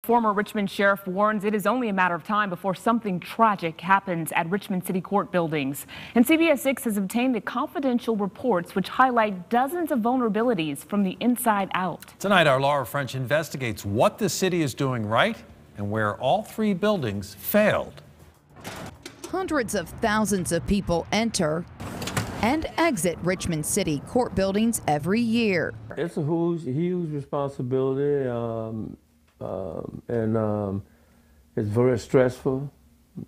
Former Richmond sheriff warns it is only a matter of time before something tragic happens at Richmond City Court buildings. And CBS 6 has obtained the confidential reports which highlight dozens of vulnerabilities from the inside out. Tonight, our Laura French investigates what the city is doing right and where all three buildings failed. Hundreds of thousands of people enter and exit Richmond City Court buildings every year. It's a huge responsibility, and it's very stressful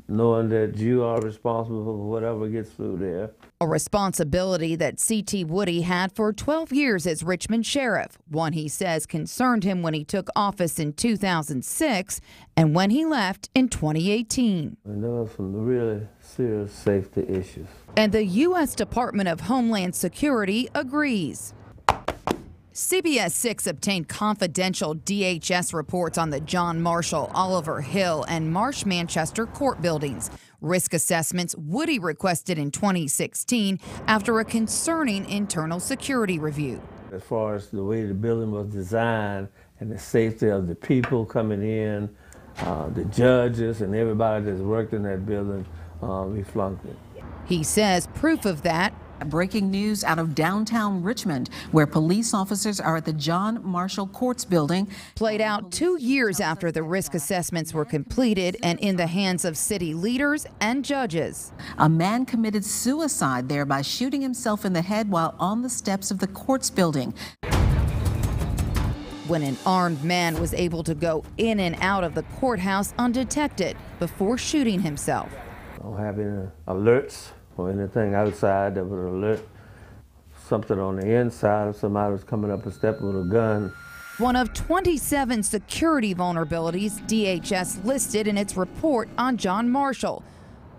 knowing that you are responsible for whatever gets through there. A responsibility that C.T. Woody had for 12 years as Richmond sheriff, one he says concerned him when he took office in 2006 and when he left in 2018. And there were some really serious safety issues. And the U.S. Department of Homeland Security agrees. CBS 6 obtained confidential DHS reports on the John Marshall, Oliver Hill, and Marsh Manchester court buildings. Risk assessments Woody requested in 2016 after a concerning internal security review. As far as the way the building was designed and the safety of the people coming in, the judges and everybody that's worked in that building, we flunked it. He says proof of that. Breaking news out of downtown Richmond, where police officers are at the John Marshall Courts building. Played out 2 years after the risk assessments were completed and in the hands of city leaders and judges. A man committed suicide there by shooting himself in the head while on the steps of the courts building. When an armed man was able to go in and out of the courthouse undetected before shooting himself. I don't have any alerts or anything outside that would alert something on the inside if somebody was coming up a step with a gun. One of 27 security vulnerabilities DHS listed in its report on John Marshall,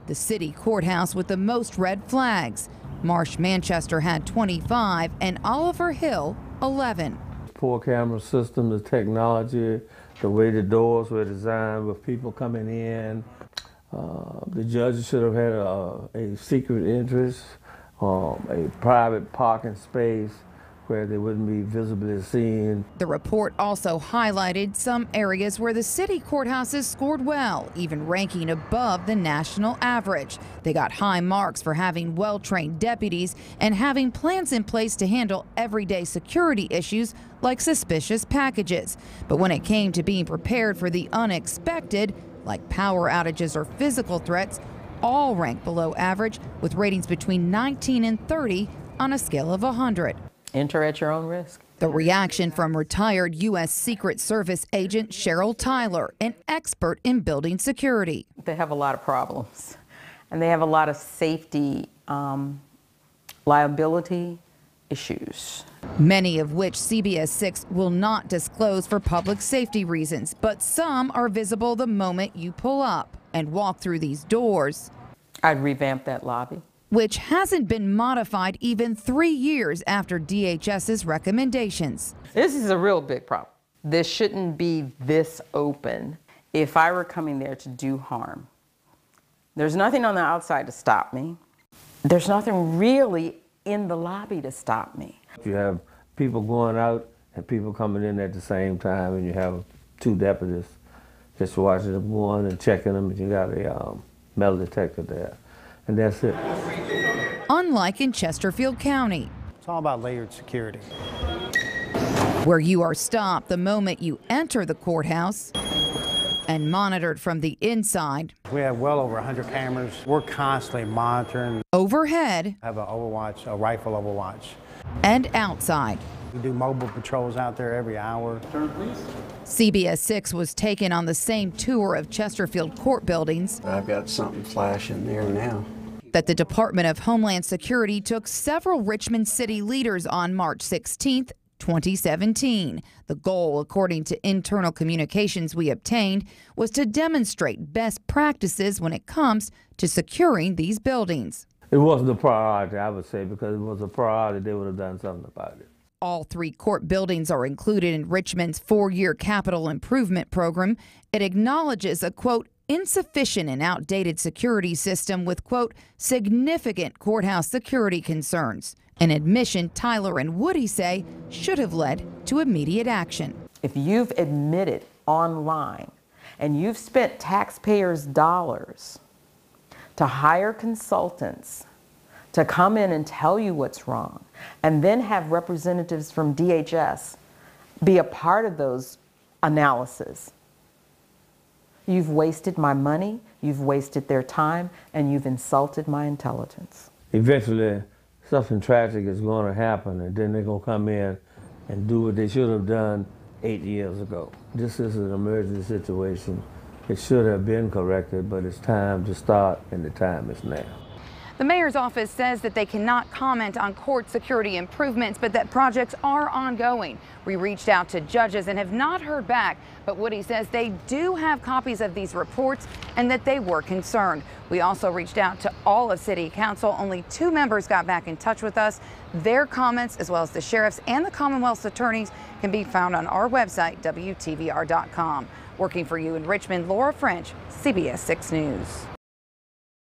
the city courthouse with the most red flags. Marsh Manchester had 25 and Oliver Hill 11. Poor camera system, the technology, the way the doors were designed with people coming in. The judges should have had a secret entrance, a private parking space where they wouldn't be visibly seen. The report also highlighted some areas where the city courthouses scored well, even ranking above the national average. They got high marks for having well-trained deputies and having plans in place to handle everyday security issues like suspicious packages. But when it came to being prepared for the unexpected, like power outages or physical threats, all rank below average with ratings between 19 and 30 on a scale of 100. Enter at your own risk. The reaction from retired U.S. Secret Service agent Cheryl Tyler, an expert in building security. They have a lot of problems, and they have a lot of safety liability issues. Many of which CBS 6 will not disclose for public safety reasons, but some are visible the moment you pull up and walk through these doors. I'd revamp that lobby, which hasn't been modified even 3 years after DHS's recommendations. This is a real big problem. This shouldn't be this open. If I were coming there to do harm, there's nothing on the outside to stop me. There's nothing really in the lobby to stop me. You have people going out and people coming in at the same time, and you have 2 deputies just watching them going and checking them, and you got a metal detector there, and that's it. Unlike in Chesterfield County. It's all about layered security. Where you are stopped the moment you enter the courthouse and monitored from the inside. We have well over 100 cameras. We're constantly monitoring. Overhead. I have an overwatch, a rifle overwatch. And outside. We do mobile patrols out there every hour. Turn, please. CBS 6 was taken on the same tour of Chesterfield court buildings. I've got something flashing there now. That the Department of Homeland Security took several Richmond City leaders on March 16th, 2017. The goal, according to internal communications we obtained, was to demonstrate best practices when it comes to securing these buildings. It wasn't a priority, I would say, because if it was a priority, they would have done something about it. All 3 court buildings are included in Richmond's 4-year capital improvement program. It acknowledges a, quote, insufficient and outdated security system with, quote, significant courthouse security concerns. An admission Tyler and Woody say should have led to immediate action. If you've admitted online, and you've spent taxpayers' dollars to hire consultants to come in and tell you what's wrong, and then have representatives from DHS be a part of those analyses, you've wasted my money, you've wasted their time, and you've insulted my intelligence. Eventually, something tragic is going to happen, and then they're going to come in and do what they should have done 8 years ago. This is an emergency situation. It should have been corrected, but it's time to start, and the time is now. The mayor's office says that they cannot comment on court security improvements, but that projects are ongoing. We reached out to judges and have not heard back, but Woody says they do have copies of these reports and that they were concerned. We also reached out to all of City Council. Only 2 members got back in touch with us. Their comments, as well as the sheriff's and the Commonwealth's attorneys, can be found on our website, WTVR.com. Working for you in Richmond, Laura French, CBS 6 News.